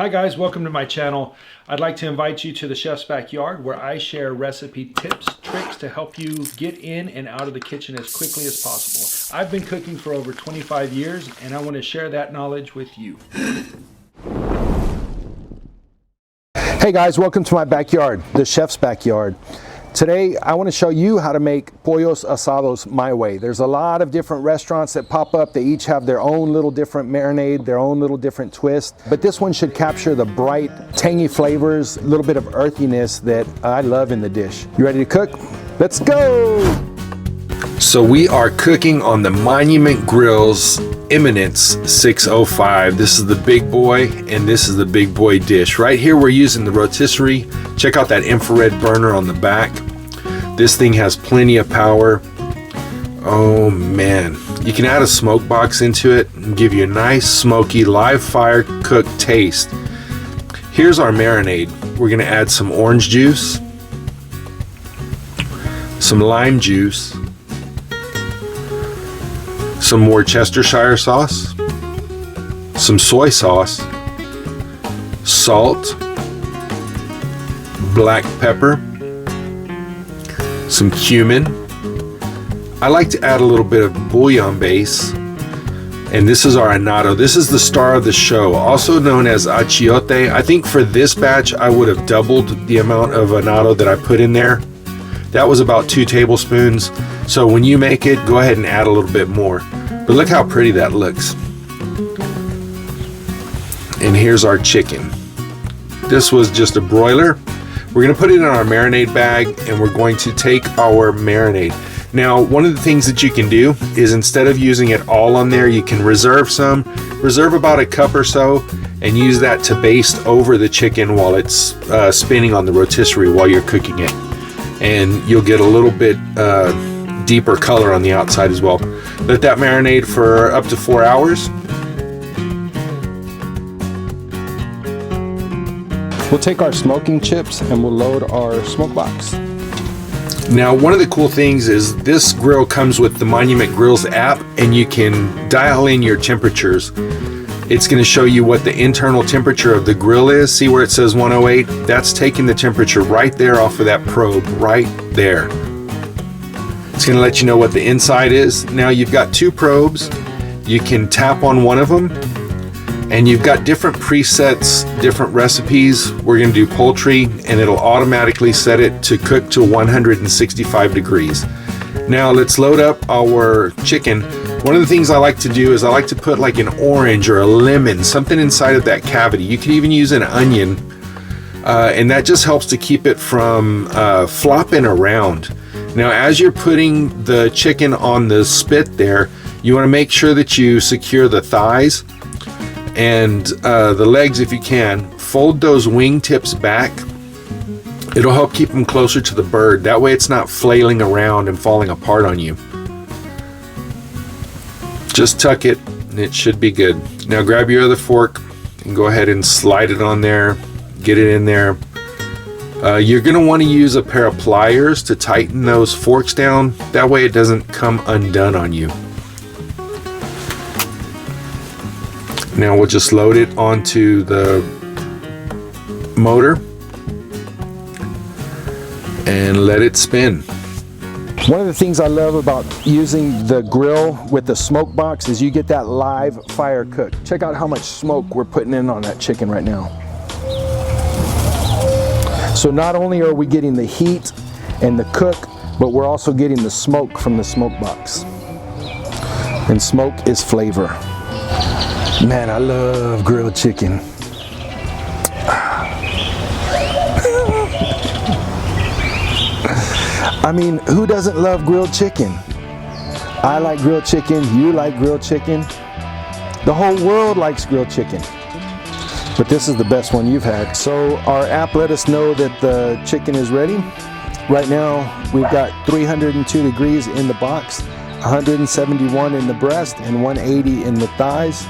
Hi guys, welcome to my channel. I'd like to invite you to the Chef's Backyard where I share recipe tips, tricks to help you get in and out of the kitchen as quickly as possible. I've been cooking for over 25 years and I want to share that knowledge with you. Hey guys, welcome to my backyard, the Chef's Backyard. Today I want to show you how to make Pollos Asados my way. There's a lot of different restaurants that pop up. They each have their own little different marinade, their own little different twist. But this one should capture the bright, tangy flavors, a little bit of earthiness that I love in the dish. You ready to cook? Let's go! So we are cooking on the Monument Grill's Eminence 605. This is the big boy and this is the big boy dish. Right here we're using the Rotisserie. Check out that infrared burner on the back. This thing has plenty of power. Oh man, you can add a smoke box into it and give you a nice smoky live fire cooked taste. Here's our marinade. We're gonna add some orange juice, some lime juice, some more Chestershire sauce, some soy sauce, salt, black pepper, some cumin. I like to add a little bit of bouillon base, and this is our annatto. This is the star of the show, also known as achiote. I think for this batch I would have doubled the amount of annatto that I put in there. That was about 2 tablespoons. So when you make it, go ahead and add a little bit more. But look how pretty that looks. And here's our chicken. This was just a broiler. We're gonna put it in our marinade bag and we're going to take our marinade. Now, one of the things that you can do is instead of using it all on there, you can reserve some. Reserve about a cup or so and use that to baste over the chicken while it's spinning on the rotisserie while you're cooking it. And you'll get a little bit deeper color on the outside as well. Let that marinate for up to 4 hours. We'll take our smoking chips and we'll load our smoke box. Now, one of the cool things is this grill comes with the Monument Grill's app and you can dial in your temperatures. It's going to show you what the internal temperature of the grill is. See where it says 108? That's taking the temperature right there off of that probe, right there. It's going to let you know what the inside is. Now you've got 2 probes. You can tap on one of them and you've got different presets, different recipes. We're going to do poultry and it'll automatically set it to cook to 165 degrees. Now let's load up our chicken. One of the things I like to do is I like to put like an orange or a lemon, something inside of that cavity. You can even use an onion, and that just helps to keep it from flopping around. Now, as you're putting the chicken on the spit there, you want to make sure that you secure the thighs and the legs if you can. Fold those wing tips back. It'll help keep them closer to the bird. That way it's not flailing around and falling apart on you. Just tuck it and it should be good. Now grab your other fork and go ahead and slide it on there. Get it in there. You're going to want to use a pair of pliers to tighten those forks down. That way it doesn't come undone on you. Now we'll just load it onto the motor and let it spin. One of the things I love about using the grill with the smoke box is you get that live fire cook. Check out how much smoke we're putting in on that chicken right now. So not only are we getting the heat and the cook, but we're also getting the smoke from the smoke box. And smoke is flavor. Man, I love grilled chicken. I mean, who doesn't love grilled chicken? I like grilled chicken, you like grilled chicken. The whole world likes grilled chicken. But this is the best one you've had. So our app let us know that the chicken is ready. Right now, we've got 302 degrees in the box, 171 in the breast, and 180 in the thighs.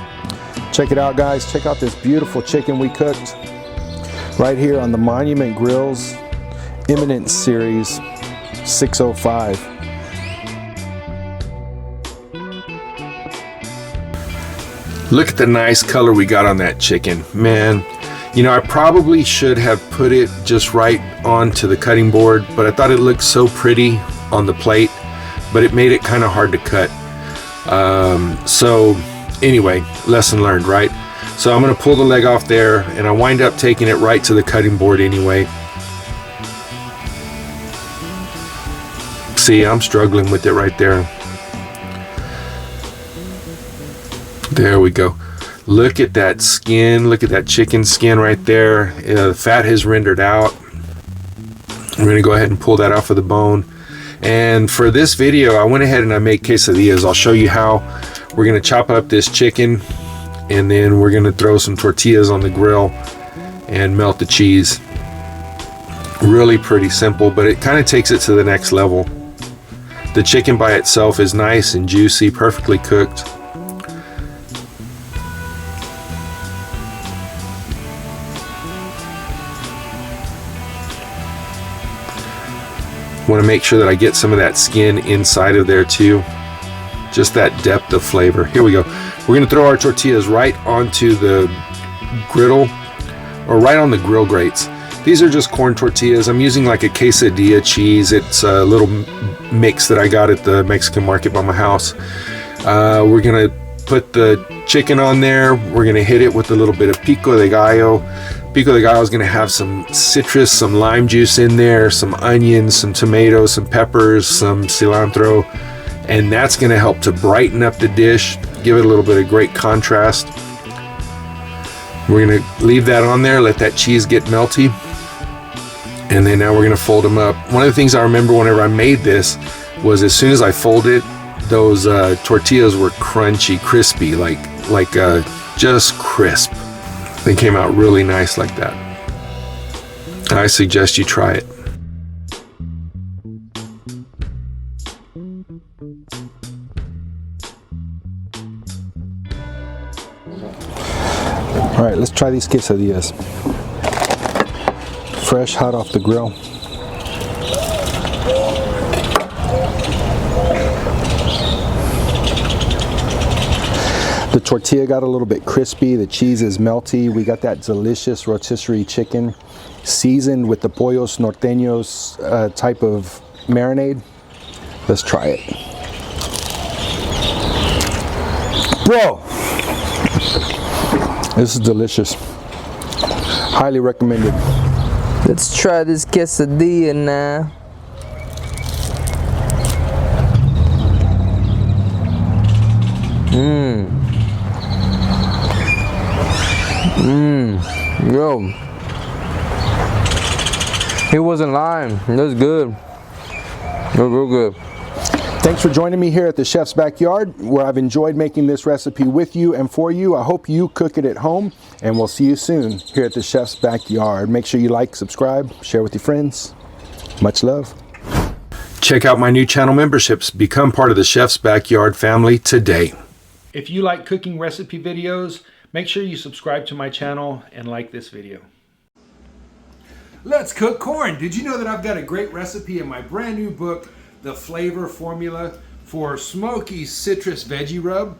Check it out, guys. Check out this beautiful chicken we cooked right here on the Monument Grill's Eminence Series 605. Look at the nice color we got on that chicken. Man, You know, I probably should have put it just right onto the cutting board, but I thought it looked so pretty on the plate, but it made it kind of hard to cut. So anyway, lesson learned, right? So I'm gonna pull the leg off there, and I wind up taking it right to the cutting board anyway. See, I'm struggling with it right there. There we go. Look at that skin. Look at that chicken skin right there. The fat has rendered out. I'm gonna go ahead and pull that off of the bone. And for this video, I went ahead and I made quesadillas. I'll show you how. We're gonna chop up this chicken, and then we're gonna throw some tortillas on the grill and melt the cheese. Really pretty simple, but it kind of takes it to the next level. The chicken by itself is nice and juicy, perfectly cooked. Want to make sure that I get some of that skin inside of there too. Just that depth of flavor. Here we go. We're going to throw our tortillas right onto the griddle, or right on the grill grates. These are just corn tortillas. I'm using like a quesadilla cheese. It's a little mix that I got at the Mexican market by my house. We're going to put the chicken on there. We're going to hit it with a little bit of pico de gallo. Pico de gallo is going to have some citrus, some lime juice in there, some onions, some tomatoes, some peppers, some cilantro, and that's going to help to brighten up the dish, give it a little bit of great contrast. We're going to leave that on there, let that cheese get melty, and then now we're going to fold them up. One of the things I remember whenever I made this was as soon as I folded, those tortillas were crunchy, crispy, like just crisp. They came out really nice like that. I suggest you try it. All right, let's try these quesadillas. Fresh, hot off the grill. The tortilla got a little bit crispy, the cheese is melty. We got that delicious rotisserie chicken seasoned with the Pollos Norteños type of marinade. Let's try it. Bro, this is delicious. Highly recommended. Let's try this quesadilla now. Yo, he wasn't lying. That's good. That's real good. Thanks for joining me here at the Chef's Backyard, where I've enjoyed making this recipe with you and for you. I hope you cook it at home, and we'll see you soon here at the Chef's Backyard. Make sure you like, subscribe, share with your friends. Much love. Check out my new channel memberships. Become part of the Chef's Backyard family today. If you like cooking recipe videos, make sure you subscribe to my channel and like this video. Let's cook corn. Did you know that I've got a great recipe in my brand new book, The Flavor Formula for Smoky Citrus Veggie Rub?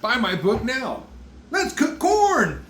Buy my book now. Let's cook corn.